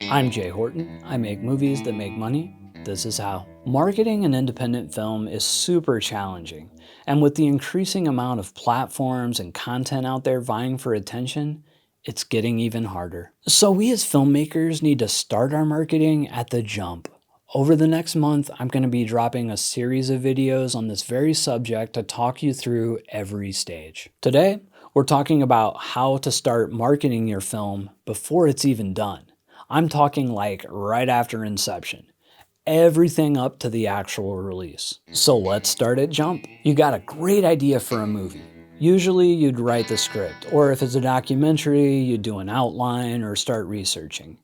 I'm Jay Horton. I make movies that make money. This is how. Marketing an independent film is super challenging, and with the increasing amount of platforms and content out there vying for attention, it's getting even harder. So we as filmmakers need to start our marketing at the jump. Over the next month, I'm going to be dropping a series of videos on this very subject to talk you through every stage. Today, we're talking about how to start marketing your film before it's even done. I'm talking like right after inception. Everything up to the actual release. So let's start at jump. You got a great idea for a movie. Usually you'd write the script, or if it's a documentary, you'd do an outline or start researching.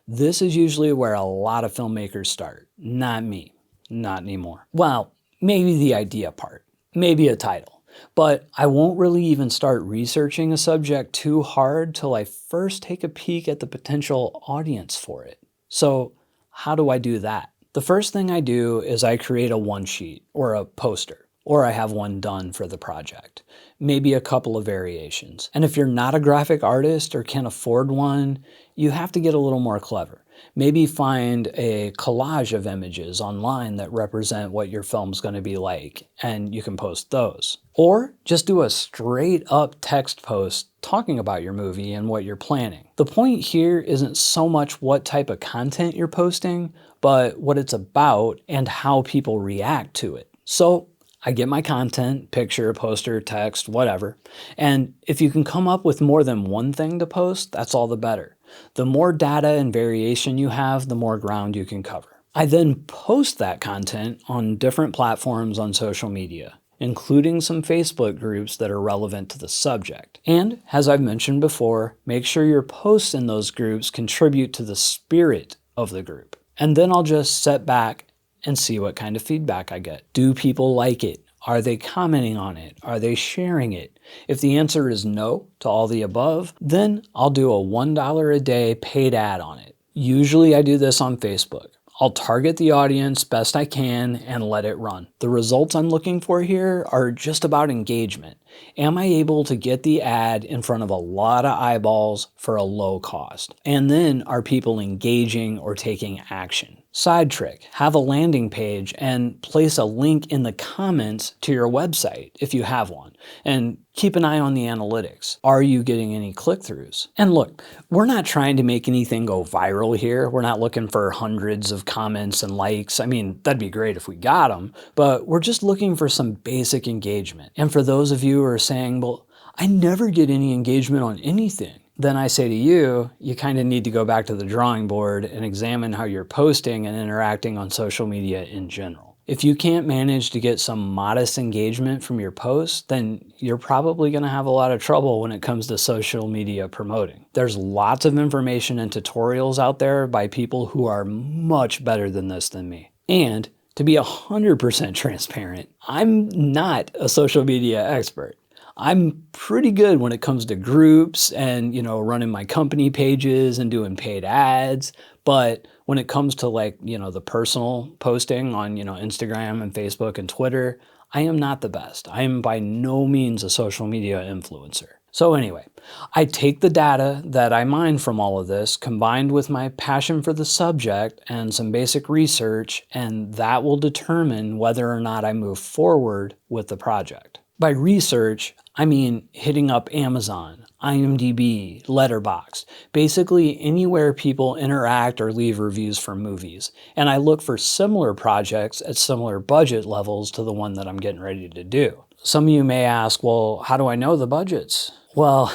This is usually where a lot of filmmakers start. Not me. Not anymore. Well, maybe the idea part. Maybe a title. But I won't really even start researching a subject too hard till I first take a peek at the potential audience for it. So how do I do that? The first thing I do is I create a one sheet or a poster, or I have one done for the project. Maybe a couple of variations. And if you're not a graphic artist or can't afford one, you have to get a little more clever. Maybe find a collage of images online that represent what your film's going to be like, and you can post those. Or just do a straight up text post talking about your movie and what you're planning. The point here isn't so much what type of content you're posting, but what it's about and how people react to it. So I get my content, picture, poster, text, whatever, and if you can come up with more than one thing to post, that's all the better. The more data and variation you have, the more ground you can cover. I then post that content on different platforms on social media, including some Facebook groups that are relevant to the subject. And, as I've mentioned before, make sure your posts in those groups contribute to the spirit of the group. And then I'll just sit back and see what kind of feedback I get. Do people like it? Are they commenting on it? Are they sharing it? If the answer is no to all the above, then I'll do a $1 a day paid ad on it. Usually I do this on Facebook. I'll target the audience best I can and let it run. The results I'm looking for here are just about engagement. Am I able to get the ad in front of a lot of eyeballs for a low cost? And then are people engaging or taking action? Side trick, have a landing page and place a link in the comments to your website if you have one. And keep an eye on the analytics. Are you getting any click-throughs? And look, we're not trying to make anything go viral here. We're not looking for hundreds of comments and likes. I mean, that'd be great if we got them, but we're just looking for some basic engagement. And for those of you who are saying, well, I never get any engagement on anything, then I say to you, you kind of need to go back to the drawing board and examine how you're posting and interacting on social media in general. If you can't manage to get some modest engagement from your posts, then you're probably going to have a lot of trouble when it comes to social media promoting. There's lots of information and tutorials out there by people who are much better than this than me. And to be 100% transparent, I'm not a social media expert. I'm pretty good when it comes to groups and, running my company pages and doing paid ads. But when it comes to the personal posting on, Instagram and Facebook and Twitter, I am not the best. I am by no means a social media influencer. So anyway, I take the data that I mine from all of this, combined with my passion for the subject and some basic research, and that will determine whether or not I move forward with the project. By research, I mean hitting up Amazon, IMDB, Letterboxd, basically anywhere people interact or leave reviews for movies. And I look for similar projects at similar budget levels to the one that I'm getting ready to do. Some of you may ask, well, how do I know the budgets? Well,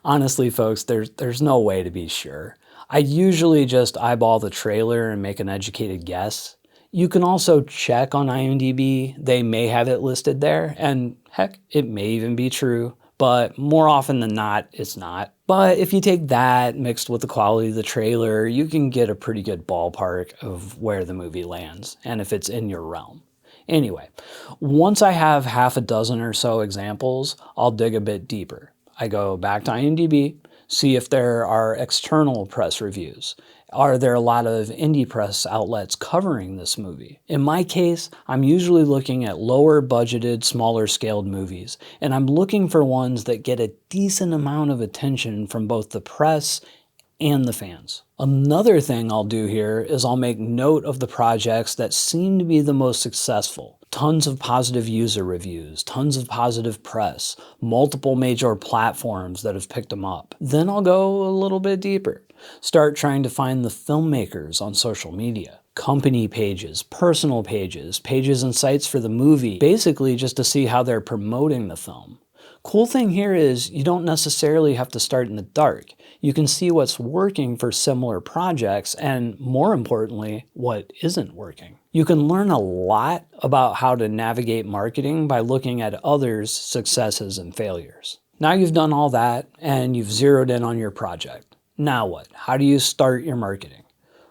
honestly, folks, there's no way to be sure. I usually just eyeball the trailer and make an educated guess. You can also check on IMDB. They may have it listed there, and heck, it may even be true, but more often than not, it's not. But if you take that mixed with the quality of the trailer, you can get a pretty good ballpark of where the movie lands, and if it's in your realm. Anyway, once I have half a dozen or so examples, I'll dig a bit deeper. I go back to IMDB, see if there are external press reviews. Are there a lot of indie press outlets covering this movie? In my case, I'm usually looking at lower budgeted, smaller scaled movies, and I'm looking for ones that get a decent amount of attention from both the press and the fans. Another thing I'll do here is I'll make note of the projects that seem to be the most successful. Tons of positive user reviews, tons of positive press, multiple major platforms that have picked them up. Then I'll go a little bit deeper. Start trying to find the filmmakers on social media. Company pages, personal pages, pages and sites for the movie, basically just to see how they're promoting the film. Cool thing here is you don't necessarily have to start in the dark. You can see what's working for similar projects and, more importantly, what isn't working. You can learn a lot about how to navigate marketing by looking at others' successes and failures. Now you've done all that and you've zeroed in on your project. Now what? How do you start your marketing?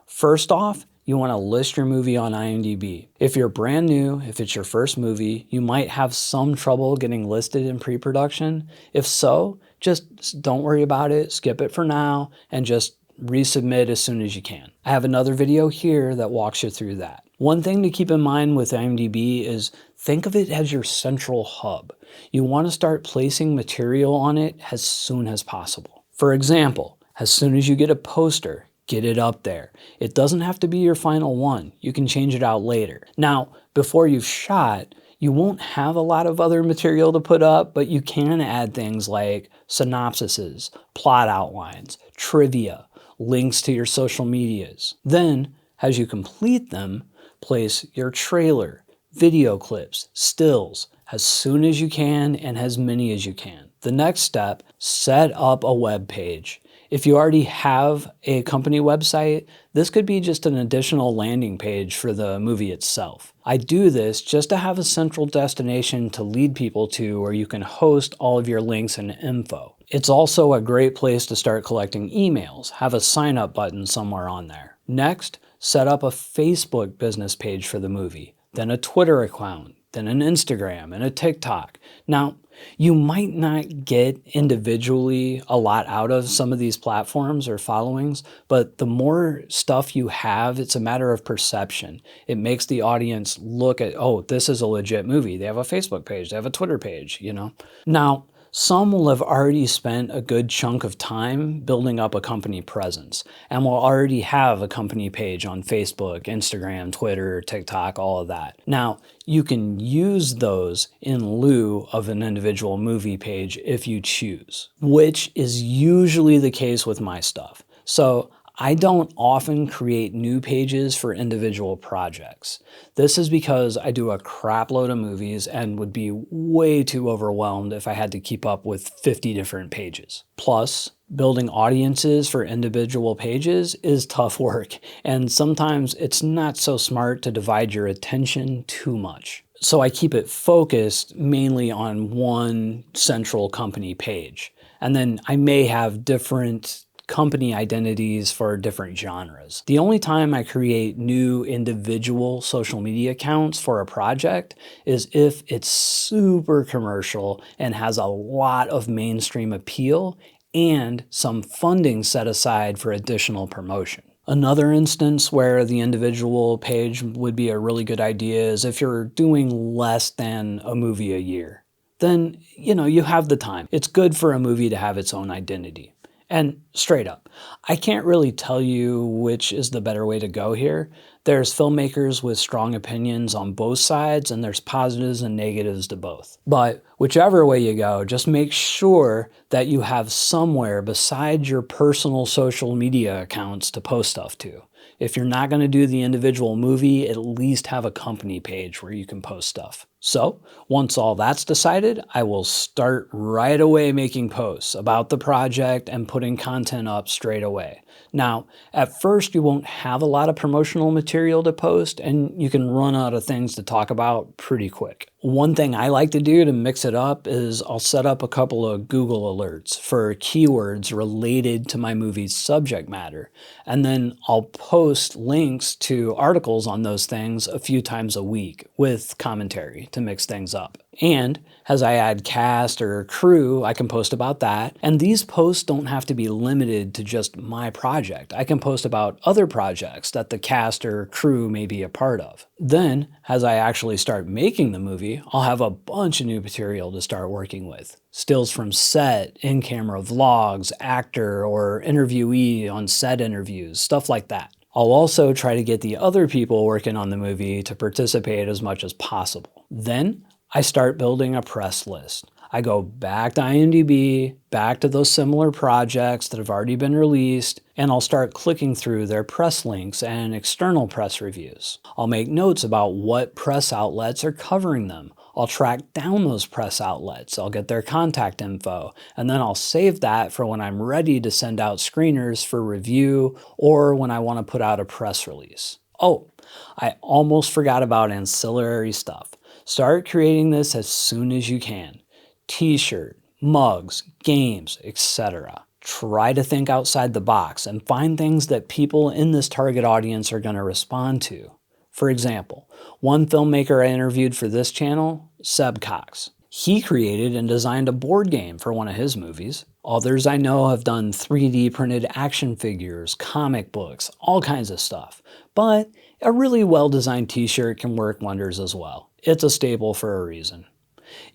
First off, you want to list your movie on IMDB. If you're brand new, if it's your first movie, you might have some trouble getting listed in pre-production. If so, just don't worry about it, skip it for now, and just resubmit as soon as you can. I have another video here that walks you through that. One thing to keep in mind with IMDB is think of it as your central hub. You want to start placing material on it as soon as possible. For example, as soon as you get a poster, get it up there. It doesn't have to be your final one. You can change it out later. Now, before you've shot, you won't have a lot of other material to put up, but you can add things like synopsises, plot outlines, trivia, links to your social medias. Then, as you complete them, place your trailer, video clips, stills, as soon as you can and as many as you can. The next step, set up a web page. If you already have a company website, this could be just an additional landing page for the movie itself. I do this just to have a central destination to lead people to where you can host all of your links and info. It's also a great place to start collecting emails. Have a sign up button somewhere on there. Next, set up a Facebook business page for the movie, then a Twitter account, then an Instagram and a TikTok. Now, you might not get individually a lot out of some of these platforms or followings, but the more stuff you have, it's a matter of perception. It makes the audience look at, oh, this is a legit movie. They have a Facebook page, they have a Twitter page, you know? Now, some will have already spent a good chunk of time building up a company presence and will already have a company page on Facebook, Instagram, Twitter, TikTok, all of that. Now, you can use those in lieu of an individual movie page if you choose, which is usually the case with my stuff. So I don't often create new pages for individual projects. This is because I do a crap load of movies and would be way too overwhelmed if I had to keep up with 50 different pages. Plus, building audiences for individual pages is tough work, and sometimes it's not so smart to divide your attention too much. So I keep it focused mainly on one central company page. And then I may have different company identities for different genres. The only time I create new individual social media accounts for a project is if it's super commercial and has a lot of mainstream appeal and some funding set aside for additional promotion. Another instance where the individual page would be a really good idea is if you're doing less than a movie a year. Then, you have the time. It's good for a movie to have its own identity. And straight up, I can't really tell you which is the better way to go here. There's filmmakers with strong opinions on both sides, and there's positives and negatives to both. But whichever way you go, just make sure that you have somewhere besides your personal social media accounts to post stuff to. If you're not going to do the individual movie, at least have a company page where you can post stuff. So once all that's decided, I will start right away making posts about the project and putting content up straight away. Now, at first you won't have a lot of promotional material to post, and you can run out of things to talk about pretty quick. One thing I like to do to mix it up is I'll set up a couple of Google alerts for keywords related to my movie's subject matter, and then I'll post links to articles on those things a few times a week with commentary to mix things up. And as I add cast or crew, I can post about that. And these posts don't have to be limited to just my project. I can post about other projects that the cast or crew may be a part of. Then, as I actually start making the movie, I'll have a bunch of new material to start working with. Stills from set, in-camera vlogs, actor or interviewee on set interviews, stuff like that. I'll also try to get the other people working on the movie to participate as much as possible. Then, I start building a press list. I go back to IMDB, back to those similar projects that have already been released, and I'll start clicking through their press links and external press reviews. I'll make notes about what press outlets are covering them. I'll track down those press outlets, I'll get their contact info, and then I'll save that for when I'm ready to send out screeners for review or when I want to put out a press release. Oh, I almost forgot about ancillary stuff. Start creating this as soon as you can. T-shirt, mugs, games, etc. Try to think outside the box and find things that people in this target audience are going to respond to. For example, one filmmaker I interviewed for this channel, Seb Cox. He created and designed a board game for one of his movies. Others I know have done 3D printed action figures, comic books, all kinds of stuff. But a really well-designed t-shirt can work wonders as well. It's a staple for a reason.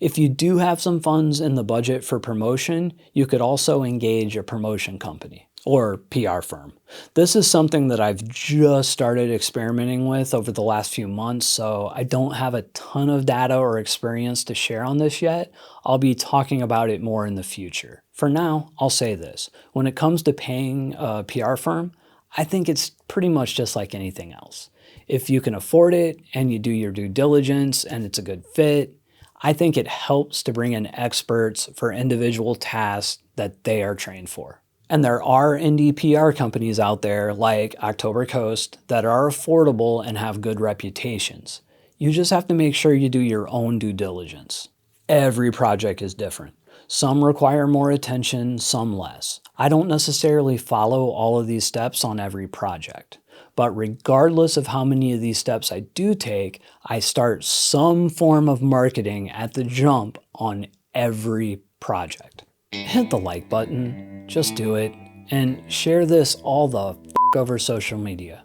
If you do have some funds in the budget for promotion, you could also engage a promotion company or PR firm. This is something that I've just started experimenting with over the last few months, so I don't have a ton of data or experience to share on this yet. I'll be talking about it more in the future. For now, I'll say this. When it comes to paying a PR firm, I think it's pretty much just like anything else. If you can afford it and you do your due diligence and it's a good fit, I think it helps to bring in experts for individual tasks that they are trained for. And there are indie PR companies out there like October Coast that are affordable and have good reputations. You just have to make sure you do your own due diligence. Every project is different. Some require more attention, some less. I don't necessarily follow all of these steps on every project. But regardless of how many of these steps I do take, I start some form of marketing at the jump on every project. Hit the like button, just do it, and share this all the over social media.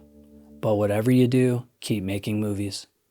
But whatever you do, keep making movies.